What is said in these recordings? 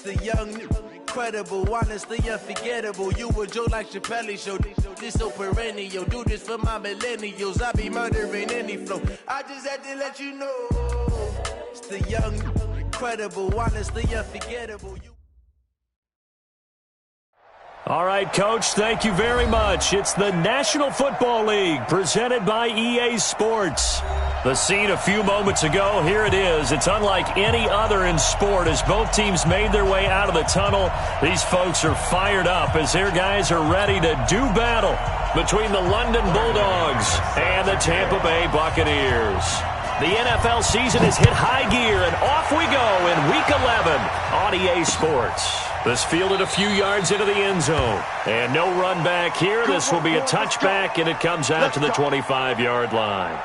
The young, incredible, honestly unforgettable. You a joke like Chappelle Show. This so perennial. Do this for my millennials. I be murdering any flow. I just had to let you know. It's the young, incredible, honestly unforgettable. All right, Coach, thank you very much. It's the National Football League presented by EA Sports. The scene a few moments ago, here it is. It's unlike any other in sport as both teams made their way out of the tunnel. These folks are fired up as their guys are ready to do battle between the London Bulldogs and the Tampa Bay Buccaneers. The NFL season has hit high gear, and off we go in Week 11 on EA Sports. This fielded a few yards into the end zone. And no run back here. This will be a touchback, and it comes out to the 25-yard line.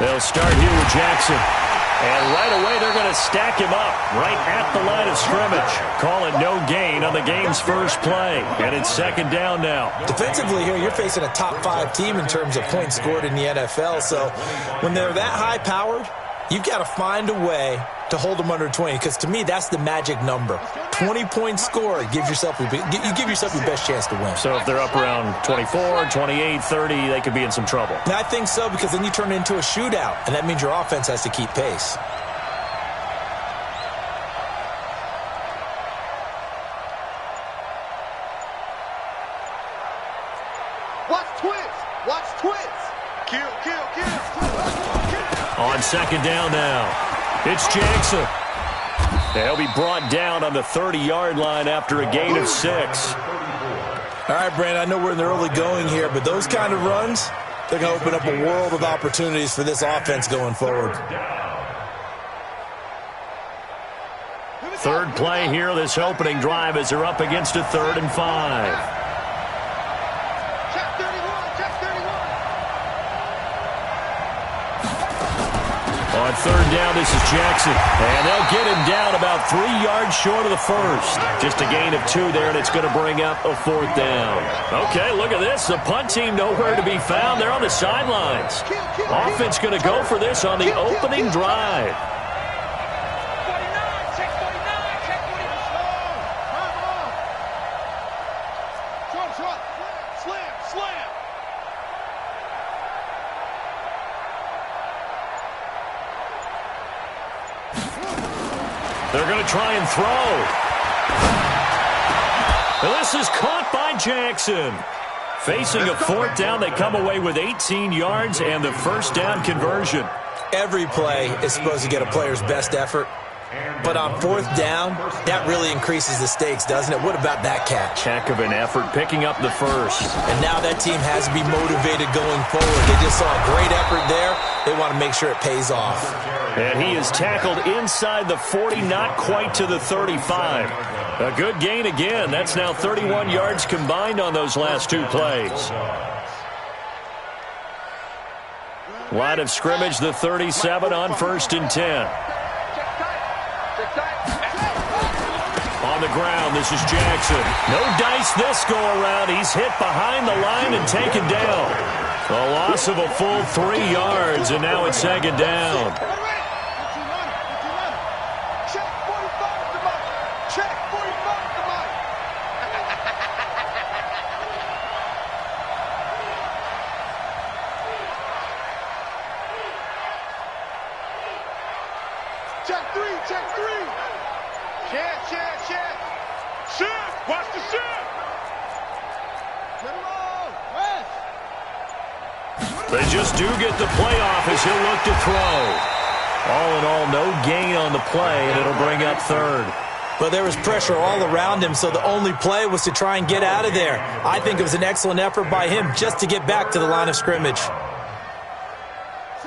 They'll start here with Jackson. And right away, they're going to stack him up right at the line of scrimmage. Call it no gain on the game's first play. And it's second down now. Defensively here, you're facing a top-5 team in terms of points scored in the NFL. So when they're that high-powered, you've got to find a way to hold them under 20. Because to me, that's the magic number. 20 points scored gives yourself you give yourself your best chance to win. So if they're up around 24, 28, 30, they could be in some trouble. And I think so, because then you turn it into a shootout, and that means your offense has to keep pace. Watch twins. Watch twins. Kill. On second down now, it's Jackson. They'll be brought down on the 30-yard line after a gain of 6. All right, Brandon, I know we're in the early going here, but those kind of runs, they're going to open up a world of opportunities for this offense going forward. Third play here, this opening drive, as they're up against a 3rd and 5. On third down, this is Jackson. And they'll get him down about 3 yards short of the first. Just a gain of 2 there, and it's going to bring up a 4th down. Okay, look at this. The punt team nowhere to be found. They're on the sidelines. Offense going to go for this on the opening drive. They're going to try and throw. And this is caught by Jackson. Facing a 4th down, they come away with 18 yards and the first down conversion. Every play is supposed to get a player's best effort. But on 4th down, that really increases the stakes, doesn't it? What about that catch? Heck of an effort, picking up the first. And now that team has to be motivated going forward. They just saw a great effort there. They want to make sure it pays off. And he is tackled inside the 40, not quite to the 35. A good gain again. That's now 31 yards combined on those last 2 plays. Line of scrimmage, the 37 on 1st and 10. On the ground, this is Jackson. No dice this go-around. He's hit behind the line and taken down. A loss of a full 3 yards, and now it's second down. Check three. Check. Shift. Watch the shift. They just do get the playoff as he'll look to throw. All in all, no gain on the play, and it'll bring up 3rd. But there was pressure all around him, so the only play was to try and get out of there. I think it was an excellent effort by him just to get back to the line of scrimmage.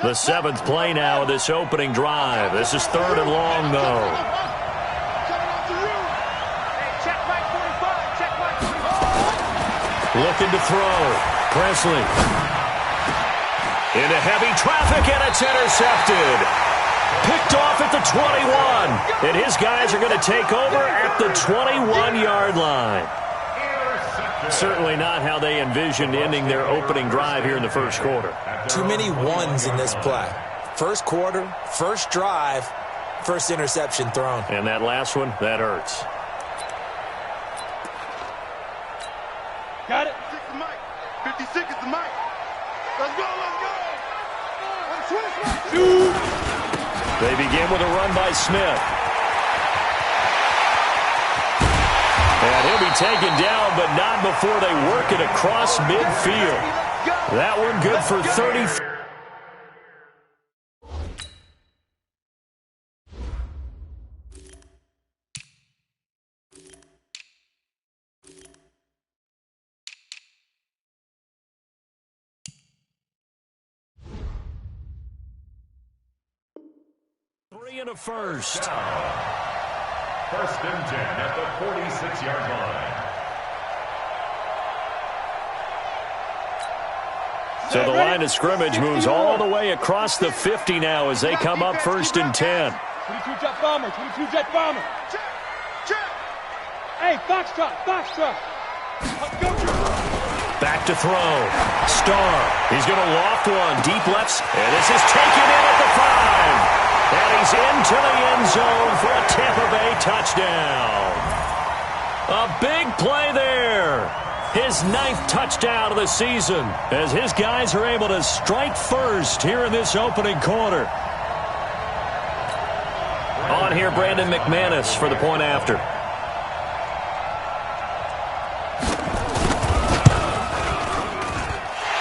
The 7th play now of this opening drive. This is 3rd and long, though. Looking to throw. Presley. Into heavy traffic, and it's intercepted. Picked off at the 21. And his guys are going to take over at the 21-yard line. Certainly not how they envisioned ending their opening drive here in the first quarter. Too many ones in this play. First quarter, first drive, first interception thrown. And that last one, that hurts. Got it. 56 is the mic. Let's go, let's go. They begin with a run by Smith. And he'll be taken down, but not before they work it across midfield. That one good for 30. Three and a first. First and 10 at the 46-yard line. So the line of scrimmage moves all the way across the 50 now as they come up 1st and 10. 22 jet bomber, 22 jet bomber. Hey, Foxtrot, Foxtrot. Back to throw. Starr. He's going to loft one. Deep left. And this is taken in at the 5. And he's into the end zone for a Tampa Bay touchdown. A big play there. His 9th touchdown of the season as his guys are able to strike first here in this opening quarter. On here, Brandon McManus for the point after.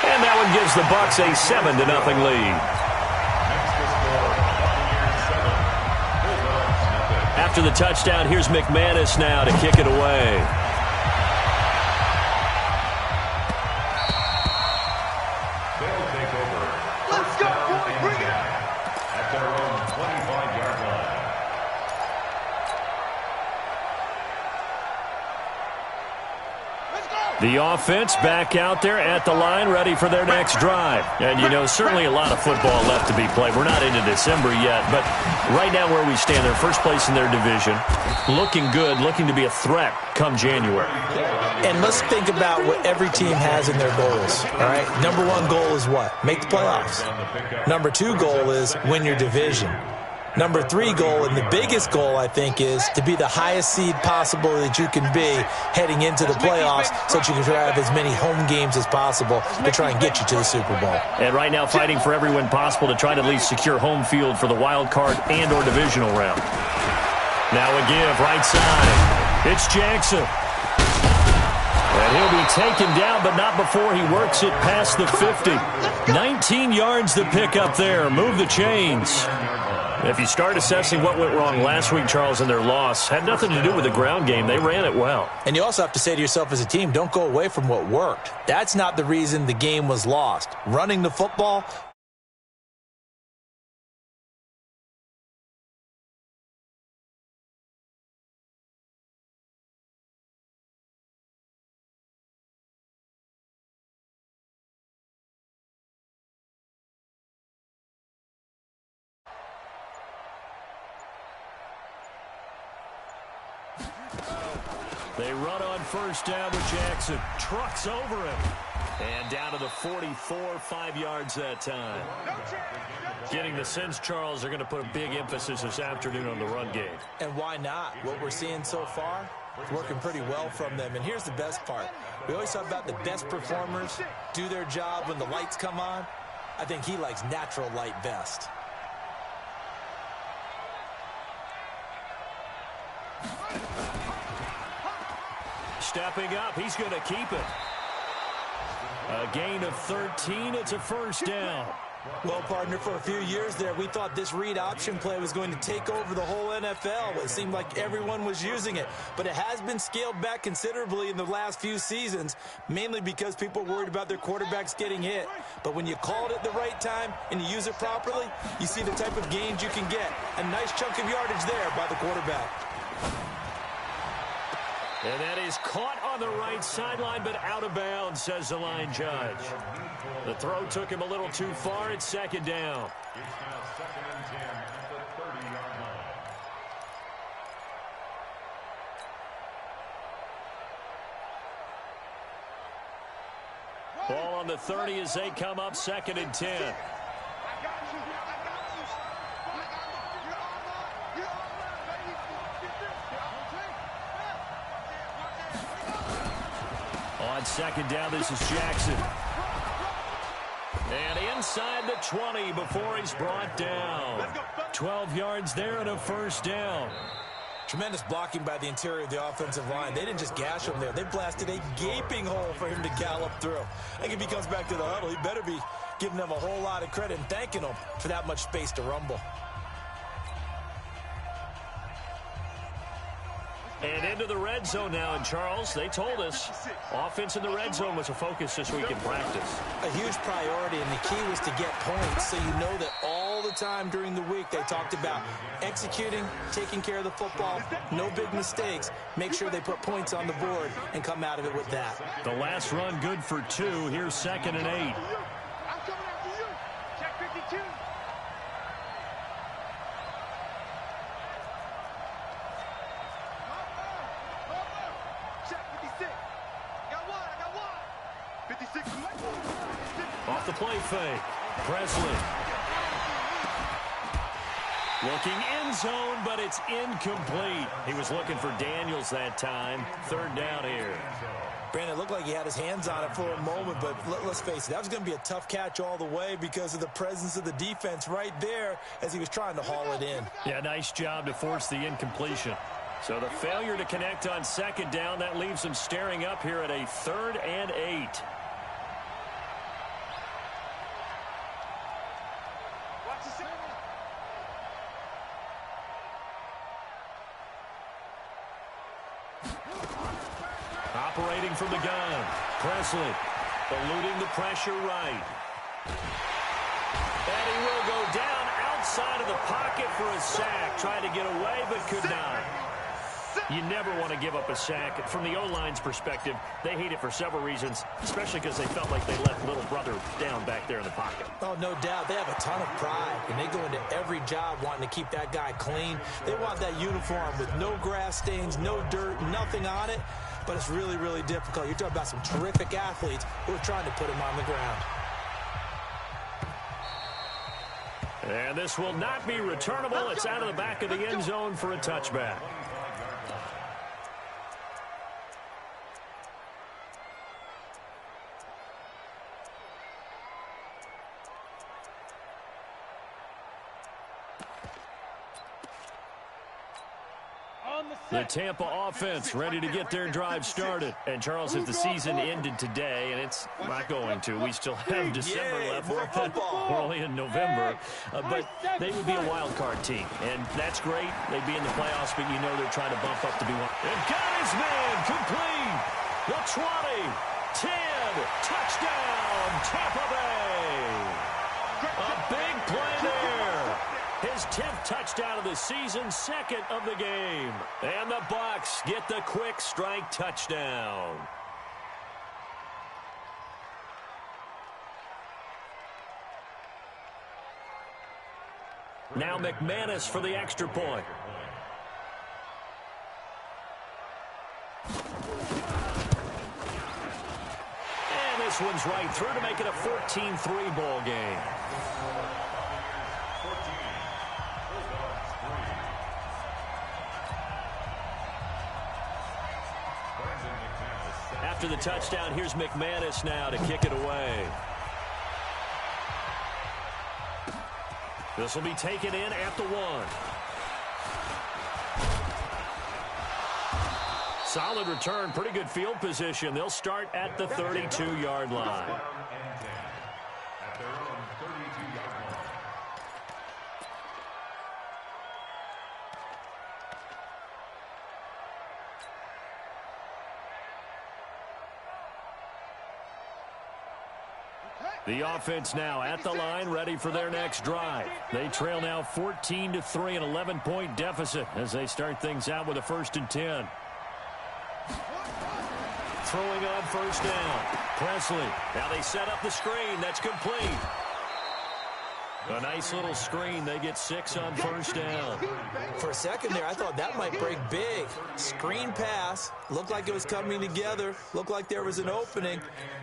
And that one gives the Bucs a 7-0 lead. After the touchdown, here's McManus now to kick it away. They'll take over. Let's go, boys, bring it out. At their own 25-yard line. The offense back out there at the line, ready for their next drive. And, you know, certainly a lot of football left to be played. We're not into December yet, but right now where we stand, they're first place in their division, looking good, looking to be a threat come January. And let's think about what every team has in their goals, all right? Number 1 goal is what? Make the playoffs. Number 2 goal is win your division. Number 3 goal, and the biggest goal, I think, is to be the highest seed possible that you can be heading into the playoffs so that you can have as many home games as possible to try and get you to the Super Bowl. And right now fighting for every win possible to try to at least secure home field for the wild card and or divisional round. Now a give, right side. It's Jackson. And he'll be taken down, but not before he works it past the 50. 19 yards to pick up there. Move the chains. If you start assessing what went wrong last week, Charles, in their loss, had nothing to do with the ground game. They ran it well. And you also have to say to yourself as a team, don't go away from what worked. That's not the reason the game was lost. Running the football. They run on first down with Jackson. Trucks over him. And down to the 44, 5 yards that time. Getting the sense, Charles, they're going to put a big emphasis this afternoon on the run game. And why not? What we're seeing so far, it's working pretty well from them. And here's the best part. We always talk about the best performers do their job when the lights come on. I think he likes natural light best. Stepping up, he's going to keep it. A gain of 13, it's a first down. Well, partner, for a few years there, we thought this read option play was going to take over the whole NFL. It seemed like everyone was using it, but it has been scaled back considerably in the last few seasons, mainly because people are worried about their quarterbacks getting hit. But when you call it at the right time and you use it properly, you see the type of gains you can get. A nice chunk of yardage there by the quarterback. And that is caught on the right sideline, but out of bounds, says the line judge. The throw took him a little too far. It's second down. It's now 2nd and 10 at the 30-yard line. Ball on the 30 as they come up 2nd and 10. On second down, this is Jackson. And inside the 20 before he's brought down. 12 yards there and a first down. Tremendous blocking by the interior of the offensive line. They didn't just gash him there. They blasted a gaping hole for him to gallop through. I think if he comes back to the huddle, he better be giving them a whole lot of credit and thanking them for that much space to rumble. And into the red zone now, and Charles, they told us offense in the red zone was a focus this week in practice. A huge priority, and the key was to get points, so you know that all the time during the week they talked about executing, taking care of the football, no big mistakes, make sure they put points on the board and come out of it with that. The last run good for 2. Here's 2nd and 8. I'm coming after you. Check 52. Check 56. Got one. 56. Off the play fake. Presley. Looking end zone, but it's incomplete. He was looking for Daniels that time. 3rd down here. Brandon, it looked like he had his hands on it for a moment, but let's face it, that was going to be a tough catch all the way because of the presence of the defense right there as he was trying to haul it in. Yeah, nice job to force the incompletion. So the failure to connect on 2nd down, that leaves him staring up here at a 3rd and 8. Operating from the gun. Presley eluding the pressure right. And he will go down outside of the pocket for a sack. Tried to get away, but could not. You never want to give up a sack. From the O-line's perspective, they hate it for several reasons, especially because they felt like they left little brother down back there in the pocket. Oh, no doubt. They have a ton of pride, and they go into every job wanting to keep that guy clean. They want that uniform with no grass stains, no dirt, nothing on it. But it's really, really difficult. You're talking about some terrific athletes who are trying to put him on the ground. And this will not be returnable. It's out of the back of the end zone for a touchback. The Tampa offense ready to get their drive started. And, Charles, if the season ended today, and it's not going to, we still have December left. We're only in November. But they would be a wild card team, and that's great. They'd be in the playoffs, but you know they're trying to bump up to be one. And got his man complete. The 20, 10, touchdown, Tampa Bay. A big play there. His 10th touchdown of the season, 2nd of the game. And the Bucs get the quick strike touchdown. Now McManus for the extra point. And this one's right through to make it a 14-3 ball game. After the touchdown, here's McManus now to kick it away. This will be taken in at the 1. Solid return, pretty good field position. They'll start at the 32-yard line. At their own 32-yard The offense now at the line, ready for their next drive. They trail now 14-3, an 11-point deficit as they start things out with a 1st and 10. Throwing on 1st down. Presley. Now they set up the screen. That's complete. A nice little screen. They get 6 on 1st down. For a second there, I thought that might break big. Screen pass. Looked like it was coming together. Looked like there was an opening.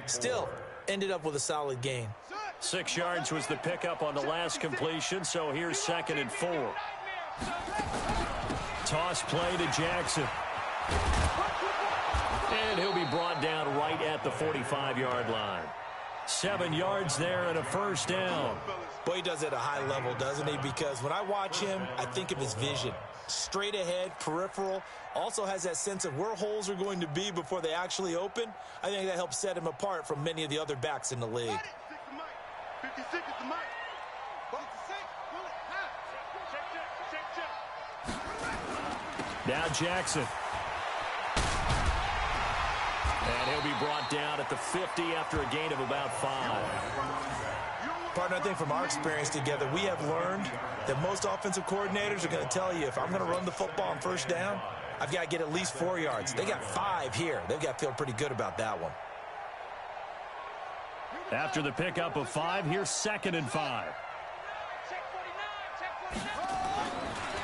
Still, ended up with a solid gain. 6 yards was the pickup on the last completion, so here's 2nd and 4. Toss play to Jackson. And he'll be brought down right at the 45-yard line. 7 yards there and a 1st down. Boy, he does it at a high level, doesn't he? Because when I watch him, I think of his vision. Straight ahead, peripheral. Also has that sense of where holes are going to be before they actually open. I think that helps set him apart from many of the other backs in the league. 56 is the mic. Now Jackson. And he'll be brought down at the 50 after a gain of about 5. Partner, I think from our experience together, we have learned that most offensive coordinators are going to tell you, if I'm going to run the football on 1st down, I've got to get at least 4 yards. They got 5 here. They've got to feel pretty good about that one. After the pickup of 5, here's 2nd and 5.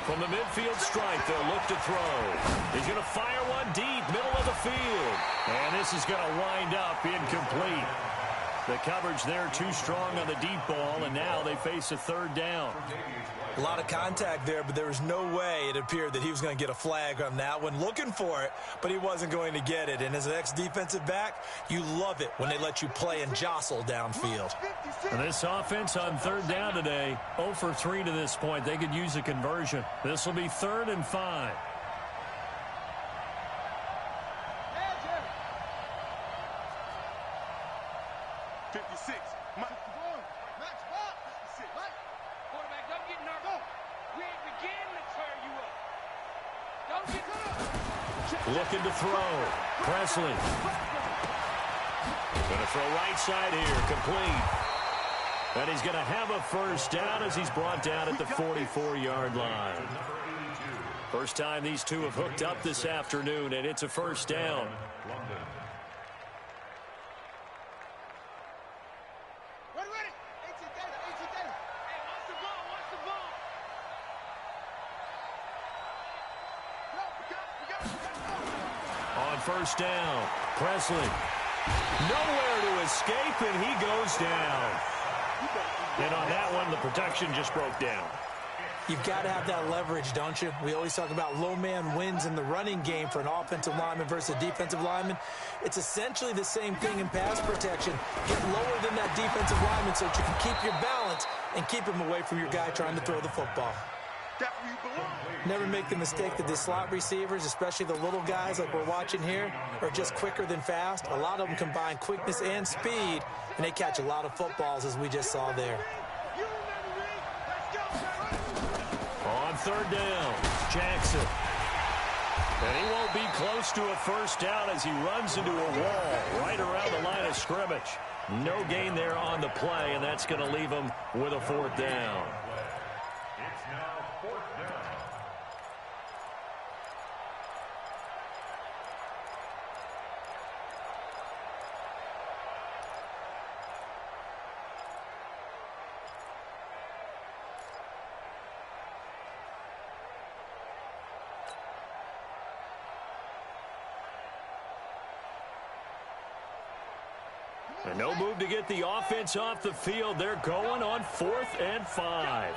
From the midfield stripe, they'll look to throw. He's going to fire one deep, middle of the field. And this is going to wind up incomplete. The coverage there too strong on the deep ball, and now they face a 3rd down. A lot of contact there, but there was no way it appeared that he was going to get a flag on that one. Looking for it, but he wasn't going to get it. And as an ex-defensive back, you love it when they let you play and jostle downfield. And this offense on 3rd down today, 0 for 3 to this point. They could use a conversion. This will be 3rd and 5. Looking to throw. Presley. Going to throw right side here. Complete. And he's going to have a 1st down as he's brought down at the 44-yard line. First time these two have hooked up this afternoon, and it's a 1st down. On 1st down, Presley. Nowhere to escape, and he goes down. And on that one, the protection just broke down. You've got to have that leverage, don't you? We always talk about low man wins in the running game for an offensive lineman versus a defensive lineman. It's essentially the same thing in pass protection. Get lower than that defensive lineman so that you can keep your balance and keep him away from your guy trying to throw the football. Never make the mistake that the slot receivers, especially the little guys like we're watching here, are just quicker than fast. A lot of them combine quickness and speed, and they catch a lot of footballs, as we just saw there. On 3rd down, Jackson. And he won't be close to a 1st down as he runs into a wall right around the line of scrimmage. No gain there on the play, and that's going to leave him with a 4th down. It's now 4th down. And no move to get the offense off the field. They're going on 4th and 5.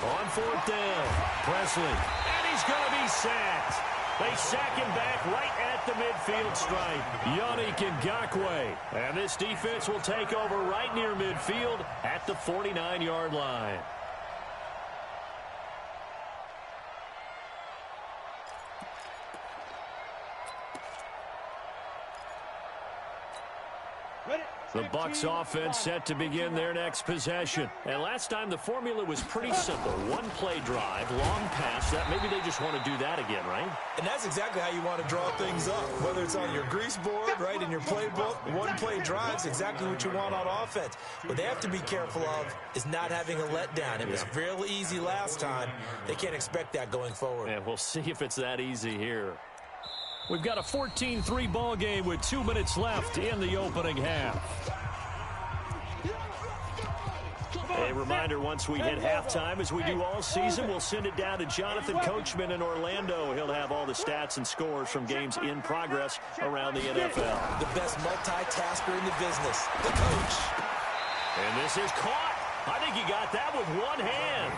On 4th down, Presley. And he's going to be sacked. They sack him back right at the midfield stripe. Yannick Ngakoue. And this defense will take over right near midfield at the 49-yard line. The Bucs offense set to begin their next possession. And last time the formula was pretty simple. One play drive, long pass. That maybe they just want to do that again, right? And that's exactly how you want to draw things up. Whether it's on your grease board, right, in your playbook, one play drive is exactly what you want on offense. What they have to be careful of is not having a letdown. It was real easy last time. They can't expect that going forward. And we'll see if it's that easy here. We've got a 14-3 ball game with 2 minutes left in the opening half. A reminder, once we hit halftime, as we do all season, we'll send it down to Jonathan Coachman in Orlando. He'll have all the stats and scores from games in progress around the NFL. The best multitasker in the business, the coach. And this is caught. I think he got that with one hand.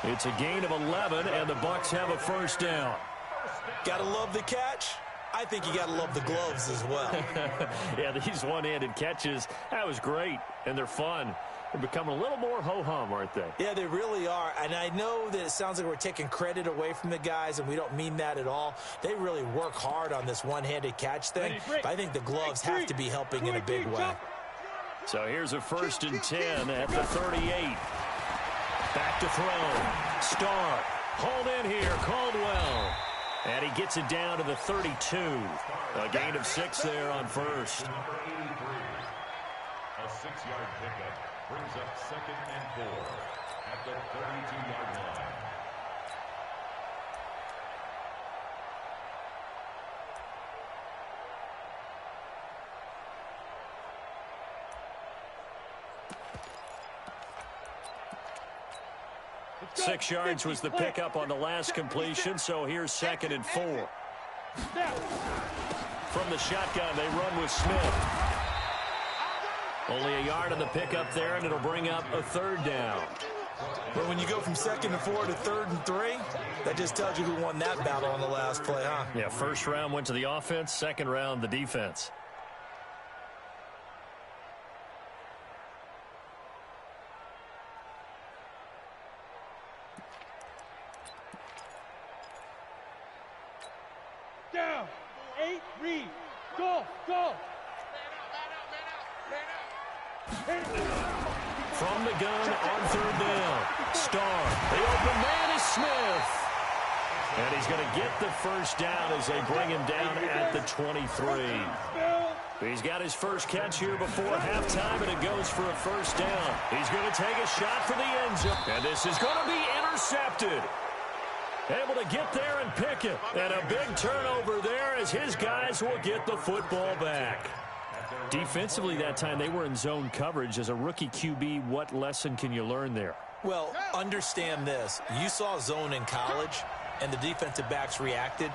It's a gain of 11, and the Bucs have a first down. Gotta love the catch. I think you gotta love the gloves as well. Yeah, these one-handed catches, that was great, and they're fun. They're becoming a little more ho-hum, aren't they? Yeah, they really are, and I know that it sounds like we're taking credit away from the guys, and we don't mean that at all. They really work hard on this one-handed catch thing, but I think the gloves have to be helping in a big way. So here's a 1st and 10 at the 38. Back to throw. Starr. Hauled in here. Caldwell. And he gets it down to the 32. A gain of 6 there on first. Number 83. A 6-yard pickup brings up 2nd and 4 at the 32-yard line. Six yards was the pickup on the last completion, so here's 2nd and 4. From the shotgun, they run with Smith. Only a yard on the pickup there, and it'll bring up a 3rd down. But when you go from 2nd and 4 to 3rd and 3, that just tells you who won that battle on the last play, huh? Yeah, first round went to the offense, second round the defense. Down. 8, read. Go, go. From the gun on 3rd down. Starr. The open man is Smith. And he's going to get the first down as they bring him down at the 23. He's got his first catch here before halftime, and it goes for a first down. He's going to take a shot for the end zone. And this is going to be intercepted. Able to get there and pick it. And a big turnover there as his guys will get the football back. Defensively that time, they were in zone coverage. As a rookie QB, what lesson can you learn there? Well, understand this. You saw zone in college, and the defensive backs reacted,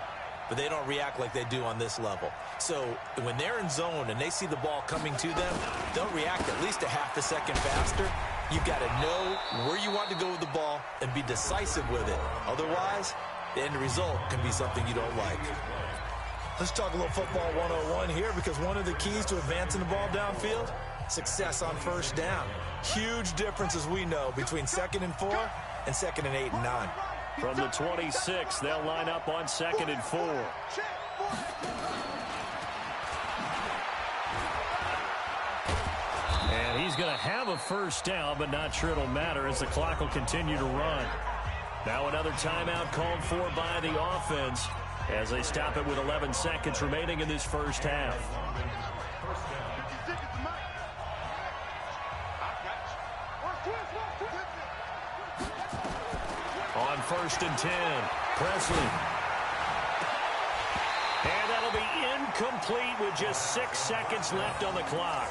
but they don't react like they do on this level. So when they're in zone and they see the ball coming to them, they'll react at least a half a second faster. You've got to know where you want to go with the ball and be decisive with it. Otherwise, the end result can be something you don't like. Let's talk a little football 101 here, because one of the keys to advancing the ball downfield, success on first down. Huge difference, as we know, between 2nd and 4 and 2nd and 8 and 9. From the 26, they'll line up on 2nd and 4. And he's going to have a first down, but not sure it'll matter as the clock will continue to run. Now another timeout called for by the offense as they stop it with 11 seconds remaining in this first half. On 1st and 10, Presley. And that'll be incomplete with just 6 seconds left on the clock.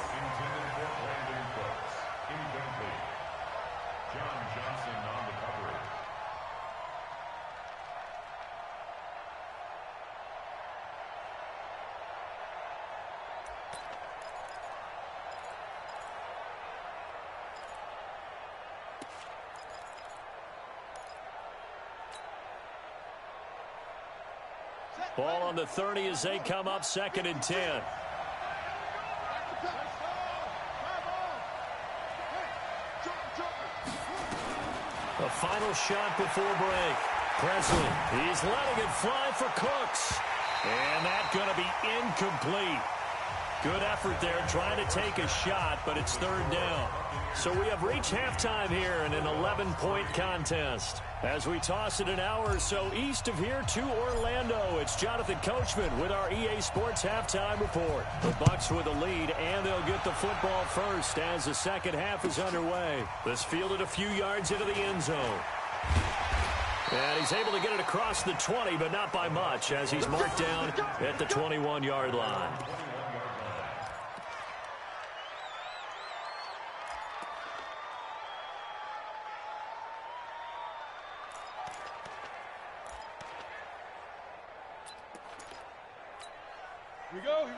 Ball on the 30 as they come up 2nd and 10. The final shot before break. Presley, he's letting it fly for Cooks. And that's going to be incomplete. Good effort there trying to take a shot, but it's third down. So we have reached halftime here in an 11-point contest. As we toss it an hour or so east of here to Orlando, it's Jonathan Coachman with our EA Sports Halftime Report. The Bucs with a lead, and they'll get the football first as the second half is underway. This fielded a few yards into the end zone. And he's able to get it across the 20, but not by much, as he's marked down at the 21-yard line.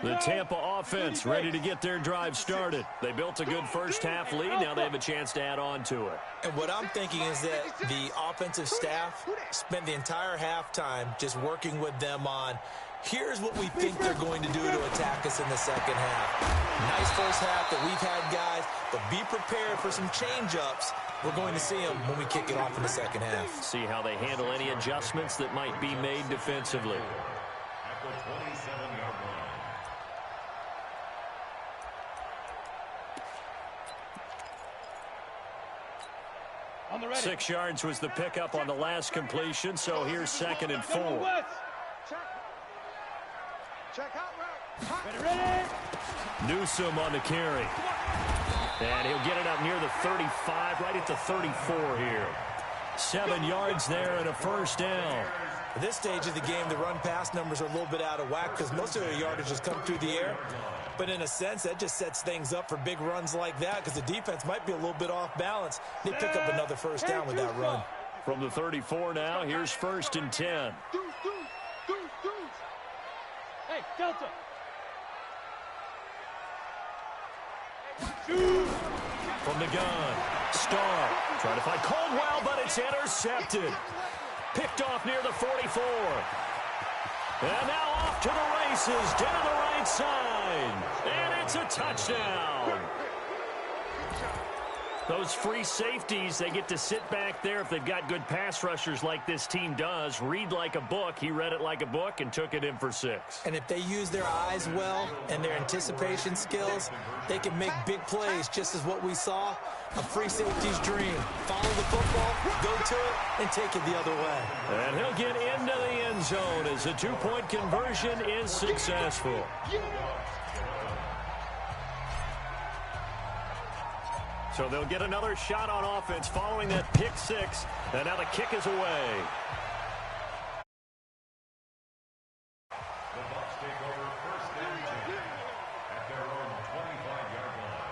The Tampa offense ready to get their drive started. They built a good first-half lead. Now they have a chance to add on to it. And what I'm thinking is that the offensive staff spent the entire halftime just working with them on, here's what we think they're going to do to attack us in the second half. Nice first half that we've had, guys, but be prepared for some change-ups. We're going to see them when we kick it off in the second half. See how they handle any adjustments that might be made defensively. At the 27-yard line. 6 yards was the pickup on the last completion, so here's 2nd and 4. Newsome on the carry. And he'll get it up near the 35, right at the 34 here. 7 yards there and a first down. At this stage of the game, the run-pass numbers are a little bit out of whack because most of their yardage has come through the air. But in a sense, that just sets things up for big runs like that because the defense might be a little bit off balance. They pick up another first down with that run. From the 34 now, here's 1st and 10. Hey, Delta. From the gun, Starr trying to find Caldwell, but it's intercepted. Picked off near the 44. And now off to the races, down the right side. And it's a touchdown. Those free safeties, they get to sit back there if they've got good pass rushers like this team does. Read like a book. He read it like a book and took it in for 6. And if they use their eyes well and their anticipation skills, they can make big plays, just as what we saw. A free safety's dream. Follow the football, go to it, and take it the other way. And he'll get into the end zone as the two-point conversion is successful. So they'll get another shot on offense following that pick 6. And now the kick is away. The Bucs take over 1st and 10 at their own 25-yard line.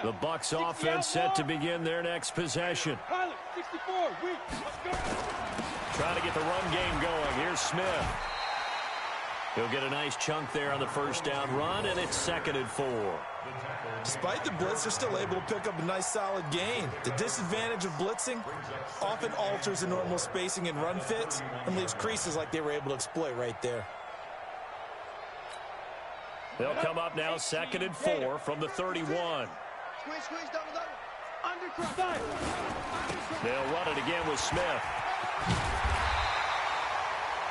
The Bucs offense set to begin their next possession. Pilot, 64, weak. Let's go. Trying to get the run game going. Here's Smith. He'll get a nice chunk there on the first down run, and it's 2nd and 4. Despite the blitz, they're still able to pick up a nice solid gain. The disadvantage of blitzing often alters the normal spacing and run fits and leaves creases like they were able to exploit right there. They'll come up now 2nd and 4 from the 31. Squeeze, double. Undercross. They'll run it again with Smith.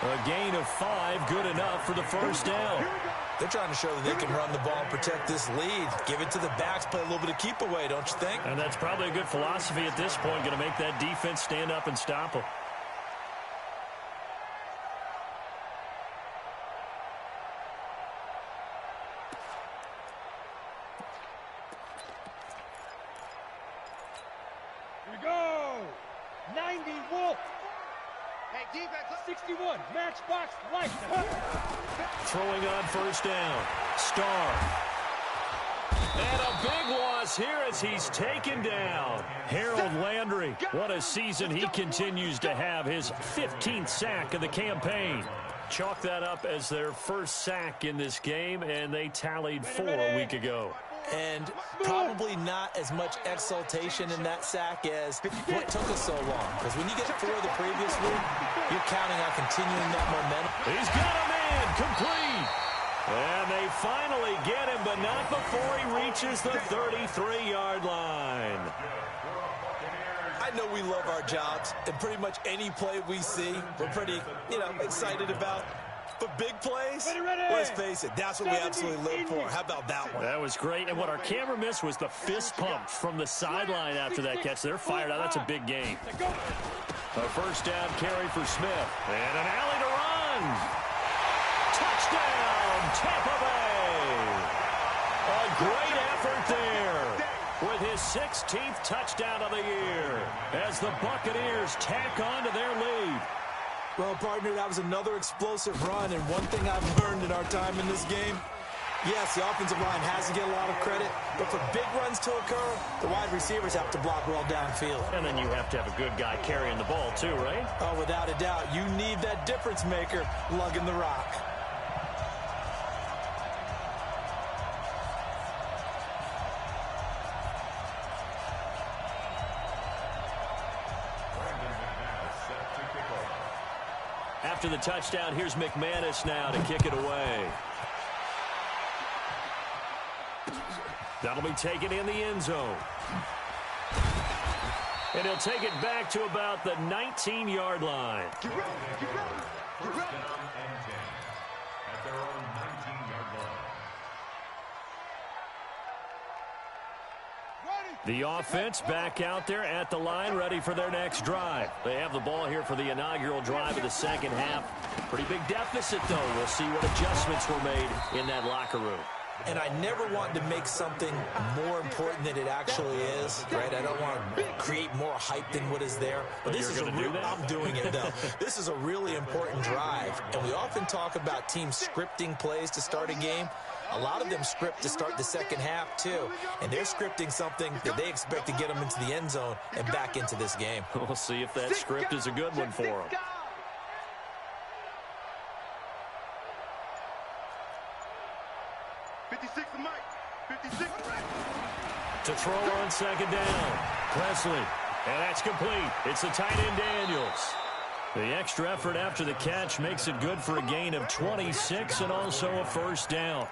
A gain of 5, good enough for the first down. They're trying to show that they can run the ball and protect this lead. Give it to the backs, play a little bit of keep away, don't you think? And that's probably a good philosophy at this point, going to make that defense stand up and stop them. Here we go. 90 Wolf. Hey, defense. 61 Matchbox Light. Throwing on first down. Starr. And a big loss here as he's taken down. Harold Landry. What a season he continues to have. His 15th sack of the campaign. Chalk that up as their first sack in this game, and they tallied 4 a week ago. And probably not as much exultation in that sack as what took us so long. Because when you get 4 the previous week, you're counting on continuing that momentum. He's got a man complete. And they finally get him, but not before he reaches the 33-yard line. I know we love our jobs, and pretty much any play we see, we're pretty, excited about. But big plays, let's face it, that's what we absolutely live for. How about that one? That was great. And what our camera missed was the fist pump from the sideline after that catch. They're fired out. That's a big game. A first down carry for Smith. And an alley to run. Touchdown, Tampa Bay. A great effort there with his 16th touchdown of the year as the Buccaneers tack on to their lead. Well, partner, that was another explosive run, and one thing I've learned in our time in this game, yes, the offensive line has to get a lot of credit, but for big runs to occur, the wide receivers have to block well downfield. And then you have to have a good guy carrying the ball too, right? Oh, without a doubt. You need that difference maker lugging the rock. After the touchdown, here's McManus now to kick it away. That'll be taken in the end zone. And he'll take it back to about the 19-yard line. Get ready, get ready, get ready. First down and 10 at their own 19-yard line. The offense back out there at the line, ready for their next drive. They have the ball here for the inaugural drive of the second half. Pretty big deficit, though. We'll see what adjustments were made in that locker room. And I never want to make something more important than it actually is, right? I don't want to create more hype than what is there. But this is I'm doing it, though. This is a really important drive. And we often talk about teams scripting plays to start a game. A lot of them script to start the second half, too. And they're scripting something that they expect to get them into the end zone and back into this game. We'll see if that script is a good one for them. To throw on second down. Presley. And that's complete. It's the tight end Daniels. The extra effort after the catch makes it good for a gain of 26 and also a first down.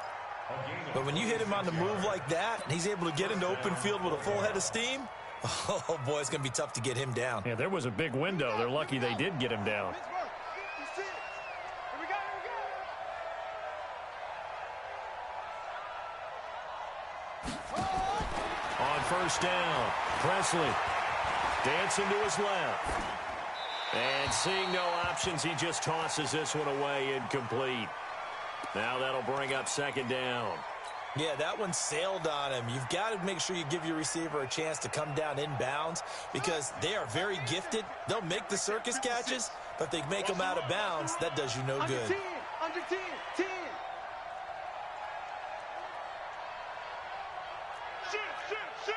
But when you hit him on the move like that, and he's able to get into open field with a full head of steam, oh, boy, it's going to be tough to get him down. Yeah, there was a big window. They're lucky they did get him down. On first down, Presley dancing to his left. And seeing no options, he just tosses this one away incomplete. Now that'll bring up second down. Yeah, that one sailed on him. You've got to make sure you give your receiver a chance to come down inbounds because they are very gifted. They'll make the circus catches, but if they make them out of bounds, that does you no good. Under 10, 10. Shoot, shoot, shoot.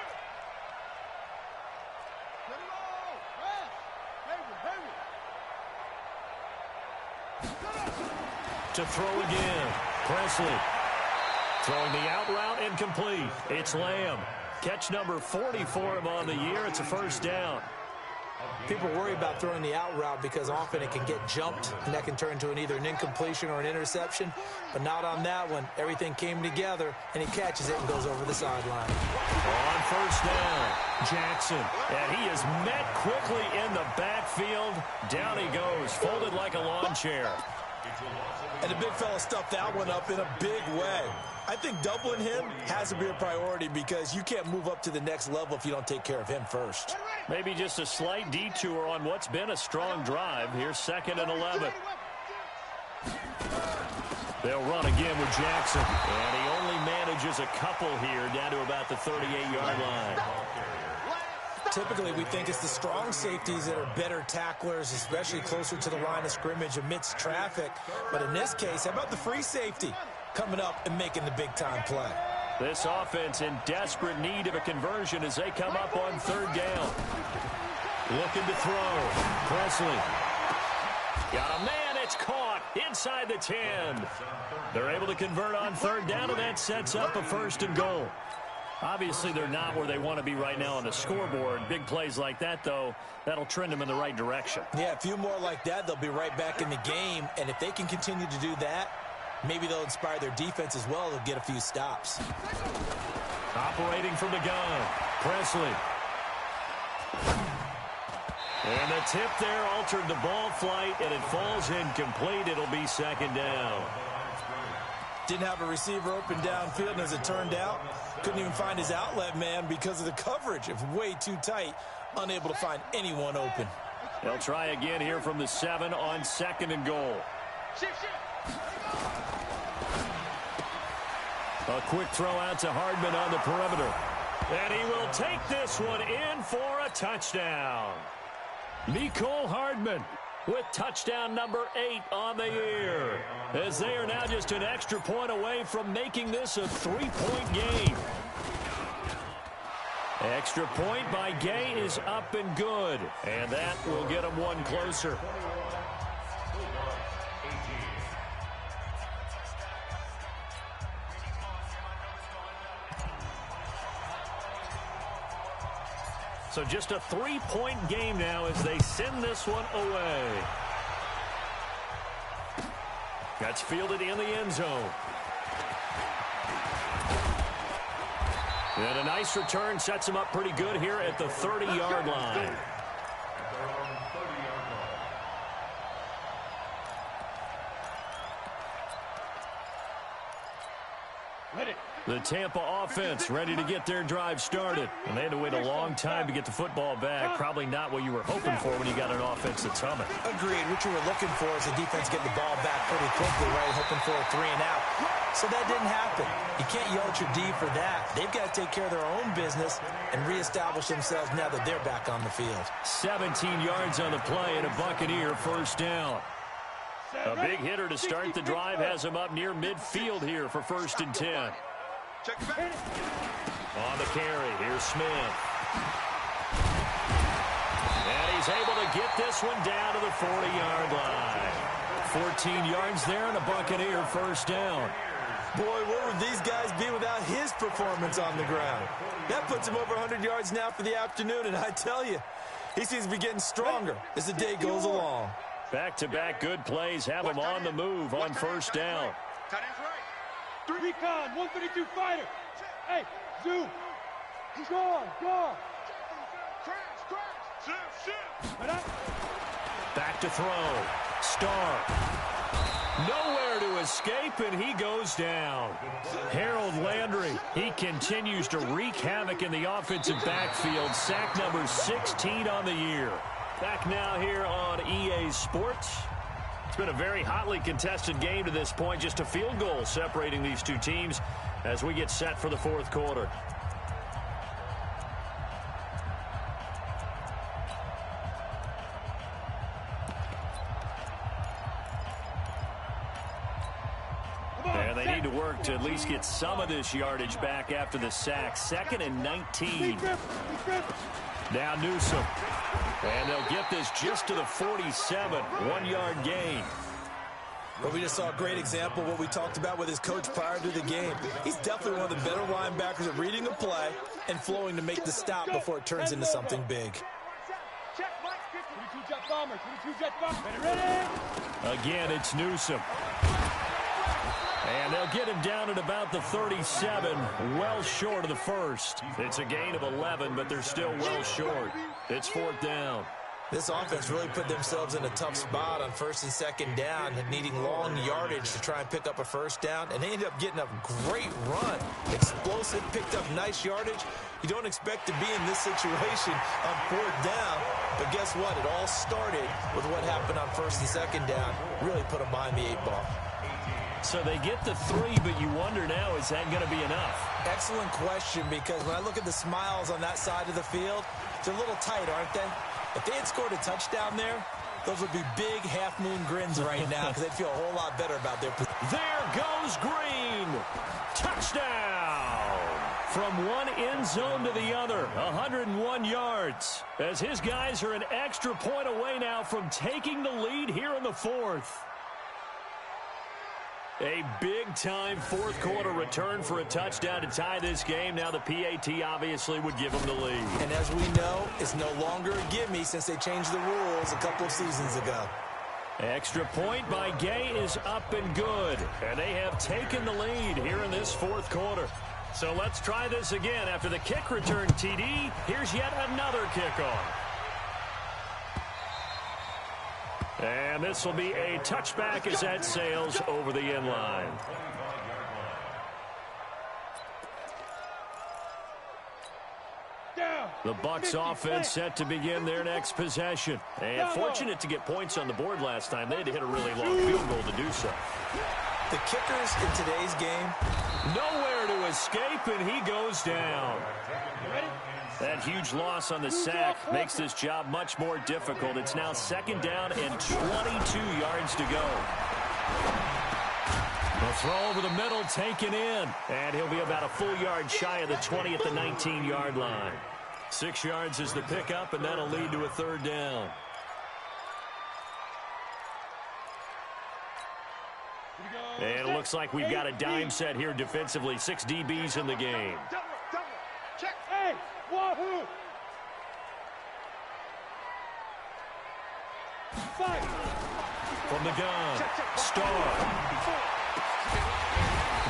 Get it all. To throw again, Presley. Throwing the out route incomplete. It's Lamb. Catch number 40 for him on the year. It's a first down. People worry about throwing the out route because often it can get jumped, and that can turn into either an incompletion or an interception. But not on that one. Everything came together, and he catches it and goes over the sideline. On first down, Jackson. And he is met quickly in the backfield. Down he goes, folded like a lawn chair. And the big fella stuffed that one up in a big way. I think doubling him has to be a priority because you can't move up to the next level if you don't take care of him first. Maybe just a slight detour on what's been a strong drive. Here's 2nd and 11. They'll run again with Jackson. And he only manages a couple here down to about the 38-yard line. Typically, we think it's the strong safeties that are better tacklers, especially closer to the line of scrimmage amidst traffic. But in this case, how about the free safety coming up and making the big-time play? This offense in desperate need of a conversion as they come up on 3rd down. Looking to throw. Presley. Got a man. It's caught inside the 10. They're able to convert on 3rd down, and that sets up a 1st and goal. Obviously, they're not where they want to be right now on the scoreboard. Big plays like that, though, that'll trend them in the right direction. Yeah, a few more like that, they'll be right back in the game. And if they can continue to do that, Maybe they'll inspire their defense as well. They'll get a few stops. Operating from the gun, Presley. And the tip there altered the ball flight, and it falls incomplete. It'll be second down. Didn't have a receiver open downfield, and as it turned out, couldn't even find his outlet man because of the coverage. It was way too tight, unable to find anyone open. They'll try again here from the 7 on 2nd and goal. A quick throw out to Hardman on the perimeter. And he will take this one in for a touchdown. Mecole Hardman with touchdown number 8 on the year, as they are now just an extra point away from making this a 3-point game. Extra point by Gay is up and good, and that will get them one closer. So just a 3-point game now as they send this one away. That's fielded in the end zone. And a nice return sets him up pretty good here at the 30-yard line. The Tampa offense ready to get their drive started. And they had to wait a long time to get the football back. Probably not what you were hoping for when you got an offense that's humming. Agreed. What you were looking for is the defense getting the ball back pretty quickly, right? Hoping for a 3-and-out. So that didn't happen. You can't yell at your D for that. They've got to take care of their own business and reestablish themselves now that they're back on the field. 17 yards on the play and a Buccaneer first down. A big hitter to start the drive has him up near midfield here for 1st and 10. On the carry, here's Smith. And he's able to get this one down to the 40-yard line. 14 yards there and a Buccaneer first down. Boy, where would these guys be without his performance on the ground? That puts him over 100 yards now for the afternoon, and I tell you, he seems to be getting stronger as the day goes along. Back-to-back good plays have him on the move on first down. Recon, 132 fighter. Hey, zoom. Go. Back to throw. Starr. Nowhere to escape, and he goes down. Harold Landry, he continues to wreak havoc in the offensive backfield. Sack number 16 on the year. Back now here on EA Sports. It's been a very hotly contested game to this point. Just a field goal separating these two teams as we get set for the 4th quarter. And they need to work to at least get some of this yardage back after the sack. 2nd and 19. Now Newsom. And they'll get this just to the 47. 1-yard gain. But we just saw a great example of what we talked about with his coach prior to the game. He's definitely one of the better linebackers at reading a play and flowing to make the stop before it turns into something big. Again, it's Newsom. And they'll get him down at about the 37, well short of the first. It's a gain of 11, but they're still well short. It's 4th down. This offense really put themselves in a tough spot on 1st and 2nd down, needing long yardage to try and pick up a first down, and they ended up getting a great run. Explosive, picked up nice yardage. You don't expect to be in this situation on 4th down, but guess what? It all started with what happened on 1st and 2nd down. Really put them behind the 8 ball. So they get the 3, but you wonder now, is that going to be enough? Excellent question, because when I look at the smiles on that side of the field, they're a little tight, aren't they? If they had scored a touchdown there, those would be big half-moon grins right now because they'd feel a whole lot better about their position. There goes Green. Touchdown. From one end zone to the other, 101 yards. As his guys are an extra point away now from taking the lead here in the 4th. A big-time 4th quarter return for a touchdown to tie this game. Now the PAT obviously would give them the lead. And as we know, it's no longer a gimme since they changed the rules a couple of seasons ago. Extra point by Gay is up and good. And they have taken the lead here in this fourth quarter. So let's try this again. After the kick return TD, here's yet another kickoff. And this will be a touchback as that sails over the end line. The Bucs offense set to begin their next possession. And fortunate to get points on the board last time. They had to hit a really long field goal to do so. The kickers in today's game, nowhere to escape, and he goes down. That huge loss on the sack makes this job much more difficult. It's now second down and 22 yards to go. The throw over the middle taken in, and he'll be about a full yard shy of the 20 at the 19-yard line. 6 yards is the pickup, and that'll lead to a third down. And it looks like we've got a dime set here defensively. 6 DBs in the game. Check. Hey, wahoo! Fight. From the gun, Starr.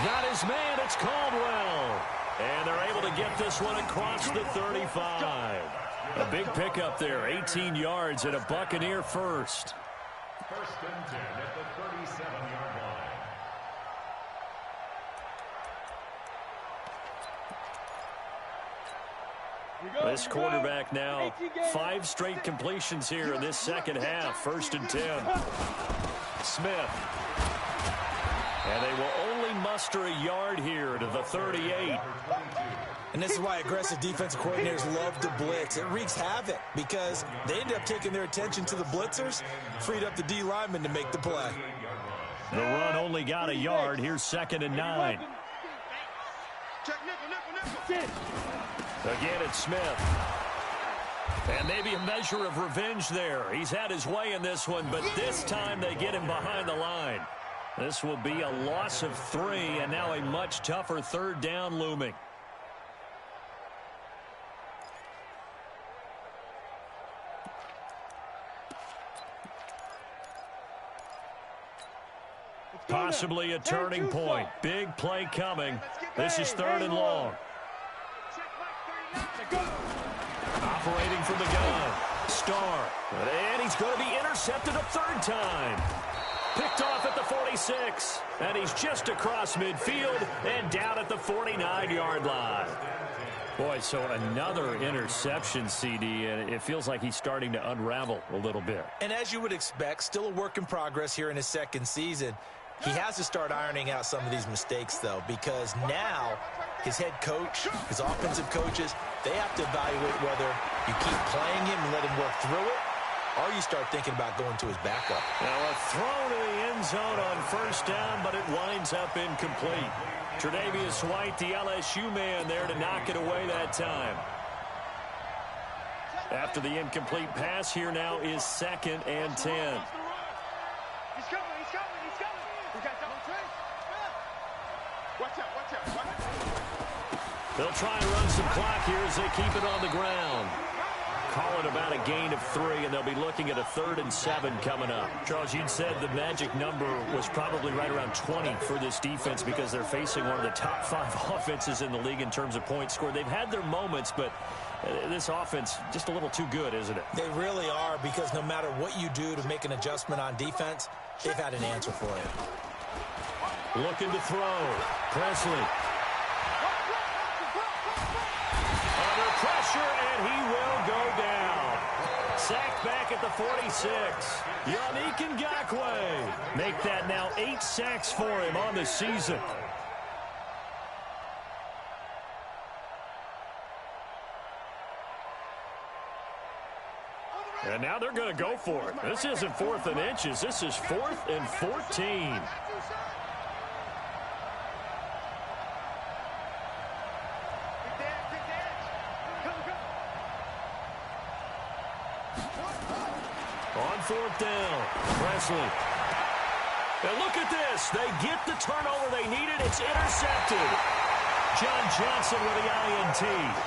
Got his man, it's Caldwell. And they're able to get this one across the 35. A big pickup there, 18 yards and a Buccaneer first. First and 10 at the 37-yard line. This quarterback now, 5 straight completions here in this second half. First and 10. Smith. And they will only muster a yard here to the 38. and this is why aggressive defensive coordinators love to blitz. It wreaks havoc because they end up taking their attention to the blitzers, freed up the D lineman to make the play. The run only got a yard. Here's second and 9. Again, it's Smith. And maybe a measure of revenge there. He's had his way in this one, but this time they get him behind the line. This will be a loss of 3, and now a much tougher third down looming. Possibly a turning point. Big play coming. This is third and long. Operating from the gun. Starr. And he's going to be intercepted a third time. Picked off at the 46. And he's just across midfield and down at the 49-yard line. Boy, so another interception, CD, and it feels like he's starting to unravel a little bit. And as you would expect, still a work in progress here in his second season. He has to start ironing out some of these mistakes, though, because now his head coach, his offensive coaches, they have to evaluate whether you keep playing him and let him work through it, or you start thinking about going to his backup. Now a throw to the end zone on first down, but it winds up incomplete. Tre'Davious White, the LSU man there to knock it away that time. After the incomplete pass, here now is second and 10. He's coming. We got double trace. Watch out. They'll try and run some clock here as they keep it on the ground. Call it about a gain of 3, and they'll be looking at a 3rd and 7 coming up. Charles, you'd said the magic number was probably right around 20 for this defense because they're facing one of the top 5 offenses in the league in terms of points scored. They've had their moments, but this offense just a little too good, isn't it? They really are, because no matter what you do to make an adjustment on defense, they've had an answer for it. Looking to throw. Presley. Under pressure, and he will go down. Sacked back at the 46. Yannick Ngakoue. Make that now 8 sacks for him on the season. And now they're going to go for it. This isn't 4th and inches. This is 4th and 14. On 4th down, Presley. And look at this. They get the turnover they needed. It's intercepted. John Johnson with the INT.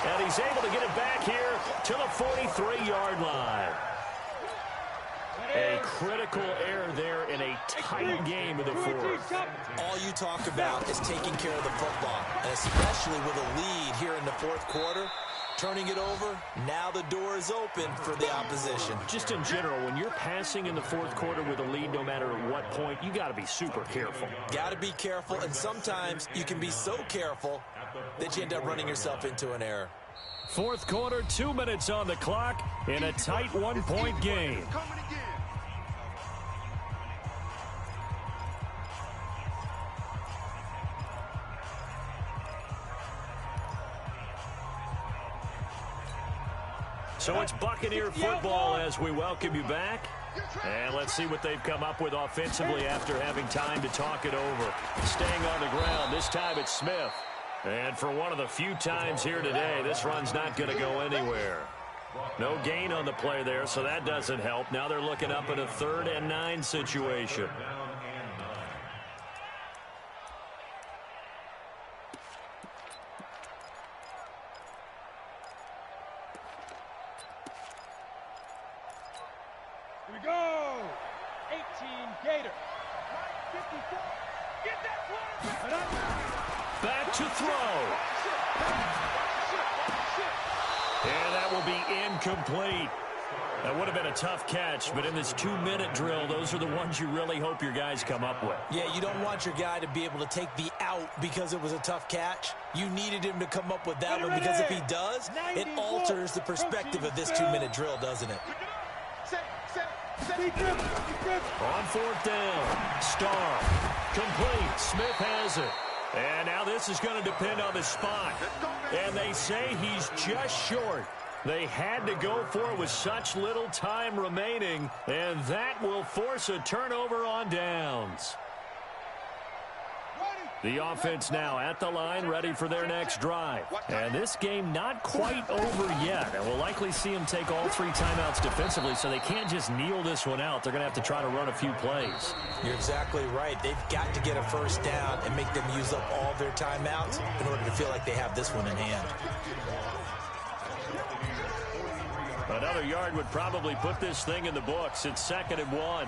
And he's able to get it back here to the 43-yard line. A critical error there in a tight game of the fourth. All you talk about is taking care of the football, and especially with a lead here in the fourth quarter. Turning it over, now the door is open for the opposition. Just in general, when you're passing in the fourth quarter with a lead, no matter at what point, you got to be super careful. Got to be careful, and sometimes you can be so careful that you end up running yourself into an error. Fourth quarter, 2 minutes on the clock in a tight one-point game. So it's Buccaneer football as we welcome you back. And let's see what they've come up with offensively after having time to talk it over. Staying on the ground, this time it's Smith. And for one of the few times here today, this run's not going to go anywhere. No gain on the play there, so that doesn't help. Now they're looking up at a 3rd and 9 situation. Here we go. 18 Gator. 54. Get that quarterback. Back to throw. And that will be incomplete. That would have been a tough catch, but in this 2-minute drill, those are the ones you really hope your guys come up with. Yeah, you don't want your guy to be able to take the out because it was a tough catch. You needed him to come up with that one because if he does, it alters the perspective of this 2-minute drill, doesn't it? On 4th down, Starr, complete, Smith has it. And now this is going to depend on the spot. And they say he's just short. They had to go for it with such little time remaining, and that will force a turnover on downs. The offense now at the line, ready for their next drive. And this game not quite over yet. And we'll likely see them take all 3 timeouts defensively, so they can't just kneel this one out. They're going to have to try to run a few plays. You're exactly right. They've got to get a first down and make them use up all their timeouts in order to feel like they have this one in hand. Another yard would probably put this thing in the books. It's 2nd and 1.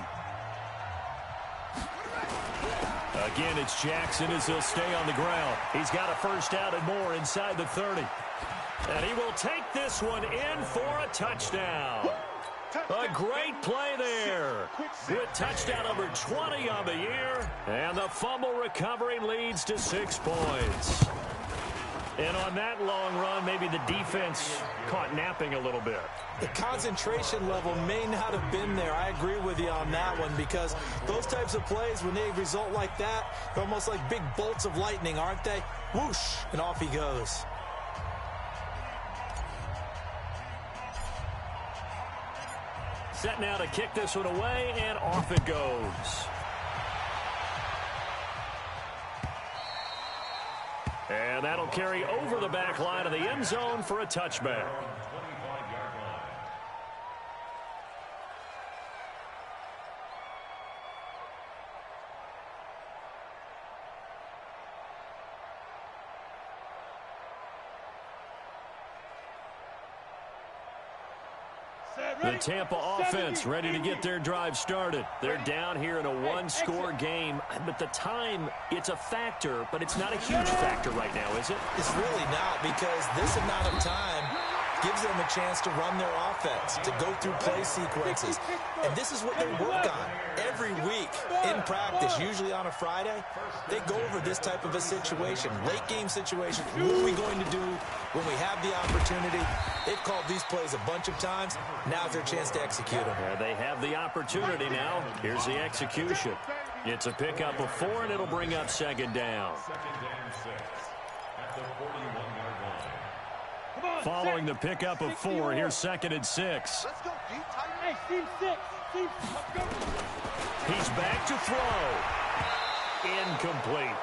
Again, it's Jackson as he'll stay on the ground. He's got a first down and more inside the 30. And he will take this one in for a touchdown. A great play there. With touchdown number 20 on the year. And the fumble recovery leads to 6 points. And on that long run, maybe the defense caught napping a little bit. The concentration level may not have been there. I agree with you on that one because those types of plays, when they result like that, they're almost like big bolts of lightning, aren't they? Whoosh, and off he goes. Set now to kick this one away, and off it goes. And that'll carry over the back line of the end zone for a touchback. The Tampa offense ready to get their drive started. They're down here in a 1-score game, but the time, it's a factor, but it's not a huge factor right now, is it? It's really not, because this amount of time gives them a chance to run their offense, to go through play sequences. And this is what they work on every week in practice, usually on a Friday. They go over this type of a situation, late game situation. What are we going to do when we have the opportunity? They've called these plays a bunch of times. Now's their chance to execute them. Yeah, they have the opportunity now. Here's the execution. It's a pickup of 4, and it'll bring up 2nd down. 2nd and 6 at the 41-yard line. Following the pickup of 4, here's 2nd and 6. Let's go, deep tight. Hey, team 6. Let's go. He's back to throw. Incomplete.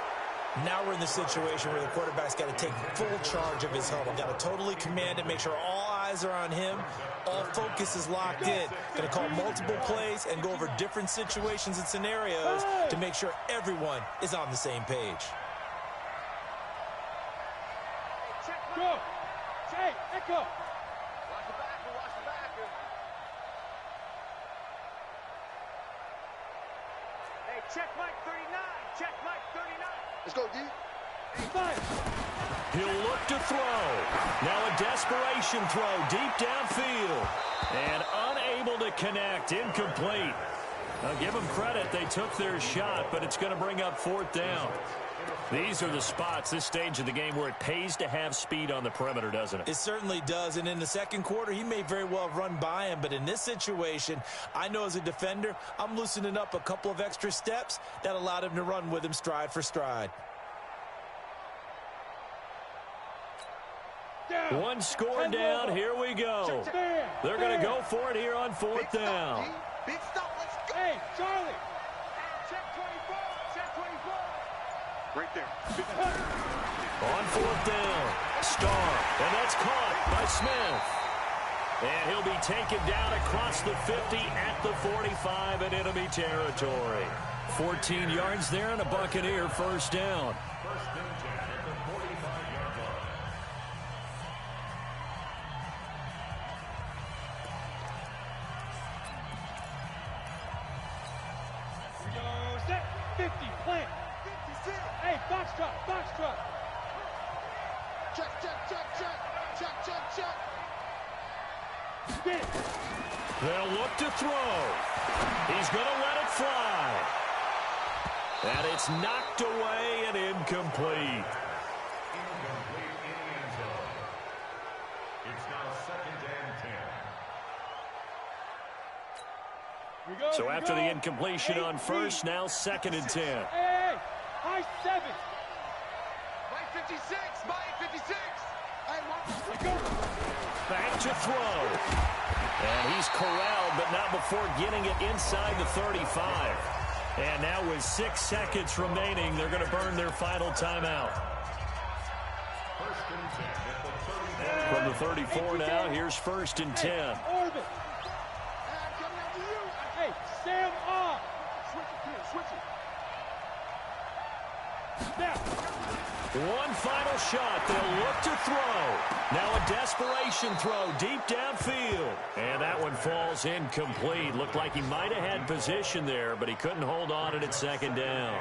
Now we're in the situation where the quarterback's got to take full charge of his huddle. Got to totally command it, make sure all eyes are on him. All focus is locked in. Going to call multiple plays and go over different situations and scenarios to make sure everyone is on the same page. Go. Hey, echo. Check Mike 39. Check Mike 39. Let's go, D. He'll look to throw. Now a desperation throw deep downfield. And unable to connect. Incomplete. Now give them credit. They took their shot, but it's going to bring up fourth down. These are the spots, this stage of the game, where it pays to have speed on the perimeter, doesn't it? It certainly does, and in the second quarter, he may very well have run by him, but in this situation, I know as a defender, I'm loosening up a couple of extra steps that allowed him to run with him stride for stride. One score down, here we go. They're going to go for it here on fourth down. Big stop, let's go. Hey, Charlie. Check 24. Check 24. Right there. On fourth down, Starr, and that's caught by Smith. And he'll be taken down across the 50 at the 45 in enemy territory. 14 yards there and a Buccaneer first down. First and 10 at the 45-yard line. Go set. 50. Plant. 56. Hey, box truck. Box truck. Check, check, check, check. Check, check, check. Get it. They'll look to throw. He's going to let it fly. And it's knocked away and incomplete. Incomplete in the end zone. It's now second and 10. We go. So we after go. the incompletion on first, now second and 10. Hey, high 7. Mike 56. Mike 56. Hey, We go. Back to throw. And he's corralled, but not before getting it inside the 35. And now with 6 seconds remaining, they're going to burn their final timeout. First and 10 at the 34. From the 34 now, here's first and 10. Orbit. I'm coming after you. Hey, Sam off. Switch it here. Switch it. Snap. One final shot. They'll look to throw. Now a desperation throw deep downfield. And that one falls incomplete. Looked like he might have had position there, but he couldn't hold on at second down.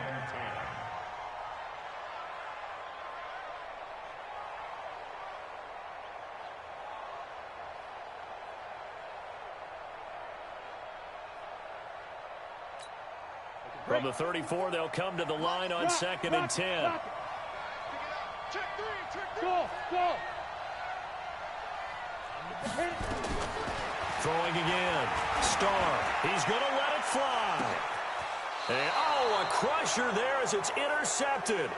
From the 34, they'll come to the line on second and 10. Check 3. Check 3. Go. Go. Hit it. Throwing again. Starr. He's going to let it fly. And, a crusher there as it's intercepted.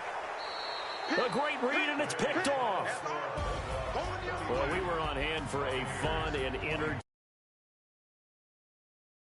A great read, and it's picked off. Well, we were on hand for a fun and entertaining